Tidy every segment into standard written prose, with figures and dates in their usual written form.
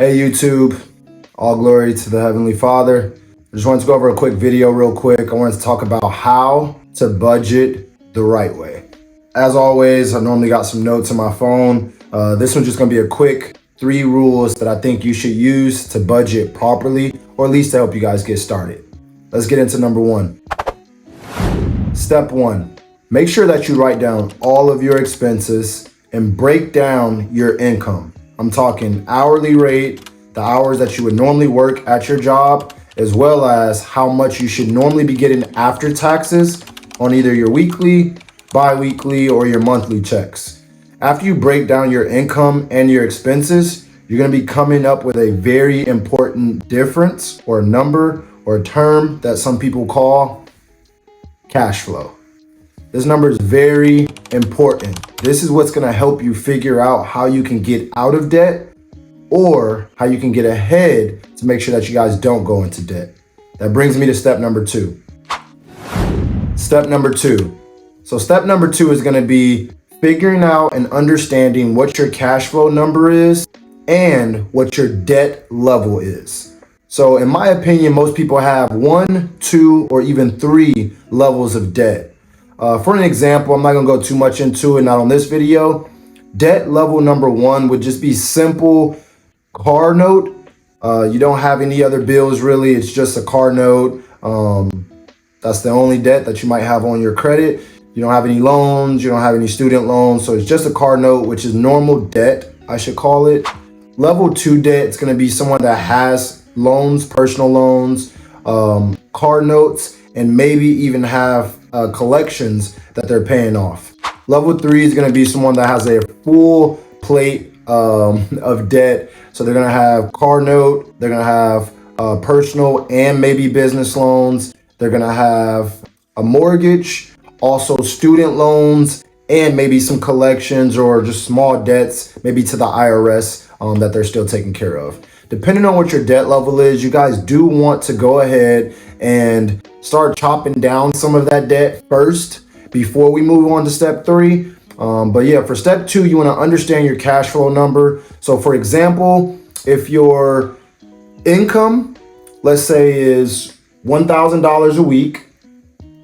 Hey YouTube, all glory to the Heavenly Father. I just wanted to go over a quick video real quick. I wanted to talk about how to budget the right way. As always, I normally got some notes on my phone. This one's just gonna be a quick 3 rules that I think you should use to budget properly, or at least to help you guys get started. Let's get into number 1. Step 1, make sure that you write down all of your expenses and break down your income. I'm talking hourly rate, the hours that you would normally work at your job, as well as how much you should normally be getting after taxes on either your weekly, bi-weekly, or your monthly checks. After you break down your income and your expenses, you're gonna be coming up with a very important difference or number or a term that some people call cash flow. This number is very important. This is what's gonna help you figure out how you can get out of debt or how you can get ahead to make sure that you guys don't go into debt. That brings me to step number 2. Step number 2. So step number 2 is gonna be figuring out and understanding what your cash flow number is and what your debt level is. So in my opinion, most people have 1, 2, or even 3 levels of debt. For an example, I'm not gonna go too much into it, not on this video. Debt level number 1 would just be simple car note. You don't have any other bills really, it's just a car note. That's the only debt that you might have on your credit. You don't have any loans, you don't have any student loans, so it's just a car note, which is normal debt, I should call it. Level 2 debt, it's gonna be someone that has loans, personal loans, car notes, and maybe even have collections that they're paying off. Level 3 is gonna be someone that has a full plate of debt. So they're gonna have car note, they're gonna have personal and maybe business loans. They're gonna have a mortgage, also student loans, and maybe some collections or just small debts, maybe to the IRS that they're still taking care of. Depending on what your debt level is, you guys do want to go ahead and start chopping down some of that debt first before we move on to step 3. But yeah, for step 2, you want to understand your cash flow number. So for example, if your income, let's say, is $1,000 a week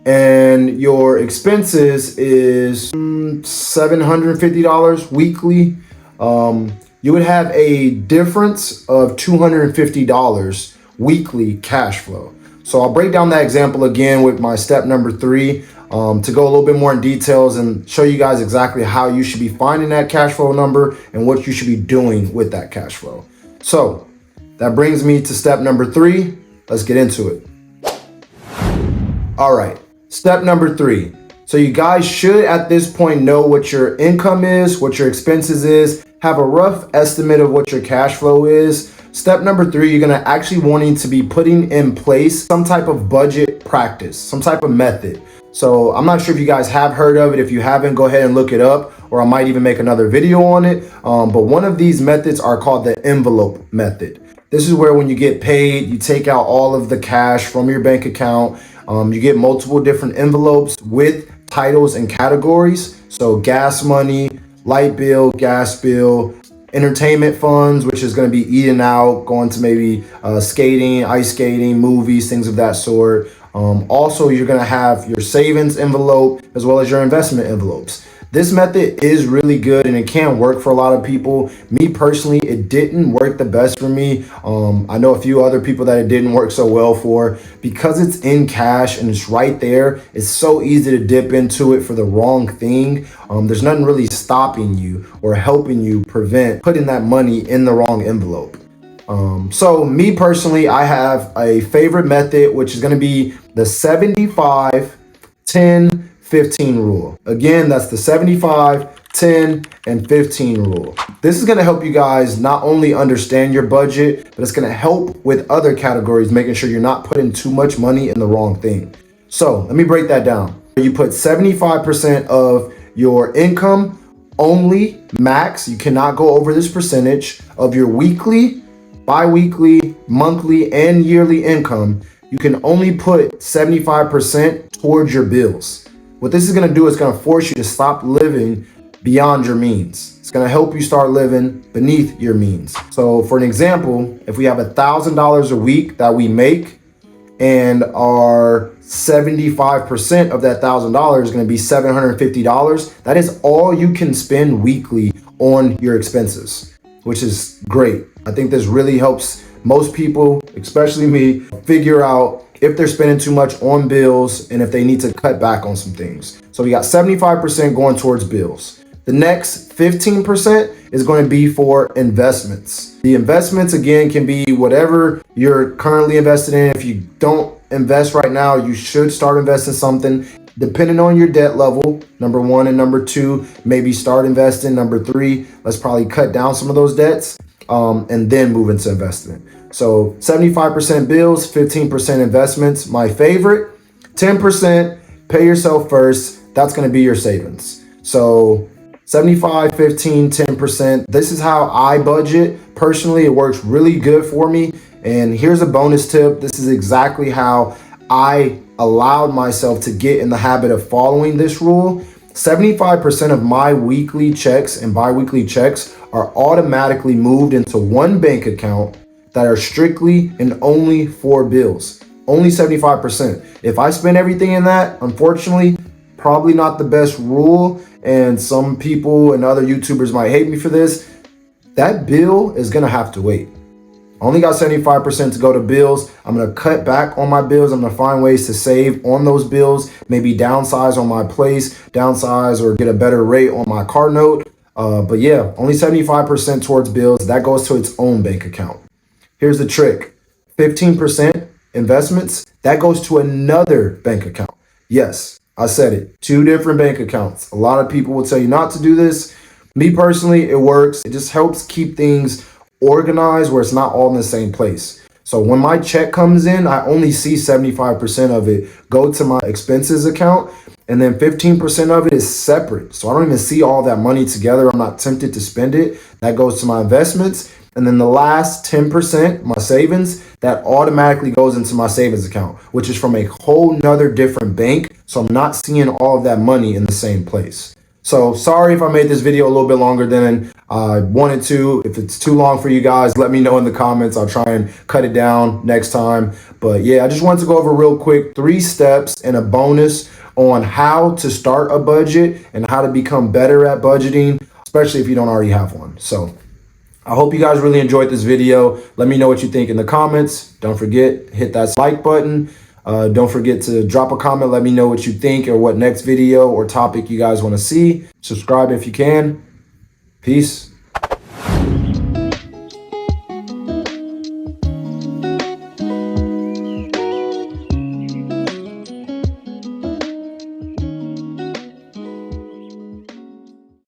and your expenses is $750 weekly, you would have a difference of $250 weekly cash flow. So I'll break down that example again with my step number 3 to go a little bit more in details and show you guys exactly how you should be finding that cash flow number and what you should be doing with that cash flow. So that brings me to step number 3. Let's get into it. All right, step number 3. So you guys should at this point know what your income is, what your expenses is, have a rough estimate of what your cash flow is. Step number 3, you're gonna actually wanting to be putting in place some type of budget practice, some type of method. So I'm not sure if you guys have heard of it. If you haven't, go ahead and look it up, or I might even make another video on it. But one of these methods are called the envelope method. This is where when you get paid, you take out all of the cash from your bank account. You get multiple different envelopes with titles and categories. So gas money, light bill, gas bill, entertainment funds, which is going to be eating out, going to maybe skating, ice skating, movies, things of that sort. Also, you're going to have your savings envelope as well as your investment envelopes. This method is really good and it can work for a lot of people. Me personally, it didn't work the best for me. I know a few other people that it didn't work so well for. Because it's in cash and it's right there, it's so easy to dip into it for the wrong thing. There's nothing really stopping you or helping you prevent putting that money in the wrong envelope. So me personally, I have a favorite method, which is going to be the 75, 10, 15 rule. Again, that's the 75, 10, and 15 rule. This is going to help you guys not only understand your budget, but it's going to help with other categories, making sure you're not putting too much money in the wrong thing. So let me break that down. You put 75% of your income only, max. You cannot go over this percentage of your weekly, bi-weekly, monthly, and yearly income. You can only put 75% towards your bills. What this is going to do is going to force you to stop living beyond your means. It's gonna help you start living beneath your means. So for an example, if we have $1,000 a week that we make, and our 75% of that $1,000 is going to be $750. That is all you can spend weekly on your expenses, which is great. I think this really helps most people, especially me, figure out if they're spending too much on bills and if they need to cut back on some things. So we got 75% going towards bills. The next 15% is going to be for investments. The investments, again, can be whatever you're currently invested in. If you don't invest right now, you should start investing something. Depending on your debt level, number one, and number two, maybe start investing. Number three, let's probably cut down some of those debts and then move into investing. So 75% bills, 15% investments. My favorite, 10%, pay yourself first. That's going to be your savings. So 75, 15, 10%. This is how I budget. Personally, it works really good for me. And here's a bonus tip. This is exactly how I allowed myself to get in the habit of following this rule. 75% of my weekly checks and bi-weekly checks are automatically moved into one bank account that are strictly and only for bills. Only 75%. If I spend everything in that, unfortunately, probably not the best rule, and some people and other YouTubers might hate me for this. That bill is gonna have to wait. I only got 75% to go to bills. I'm gonna cut back on my bills. I'm gonna find ways to save on those bills, maybe downsize on my place, downsize or get a better rate on my car note. But yeah, only 75% towards bills. That goes to its own bank account. Here's the trick. 15% investments, that goes to another bank account. Yes, I said it, 2 different bank accounts. A lot of people will tell you not to do this. Me personally, it works. It just helps keep things organized where it's not all in the same place. So when my check comes in, I only see 75% of it go to my expenses account, and then 15% of it is separate. So I don't even see all that money together. I'm not tempted to spend it. That goes to my investments. And then the last 10%, my savings, that automatically goes into my savings account, which is from a whole nother different bank. So I'm not seeing all of that money in the same place. So sorry if I made this video a little bit longer than I wanted to. If it's too long for you guys, let me know in the comments. I'll try and cut it down next time. But yeah, I just wanted to go over real quick 3 steps and a bonus on how to start a budget and how to become better at budgeting, especially if you don't already have one. So I hope you guys really enjoyed this video. Let me know what you think in the comments. Don't forget, hit that like button. Don't forget to drop a comment. Let me know what you think or what next video or topic you guys want to see. Subscribe if you can. Peace.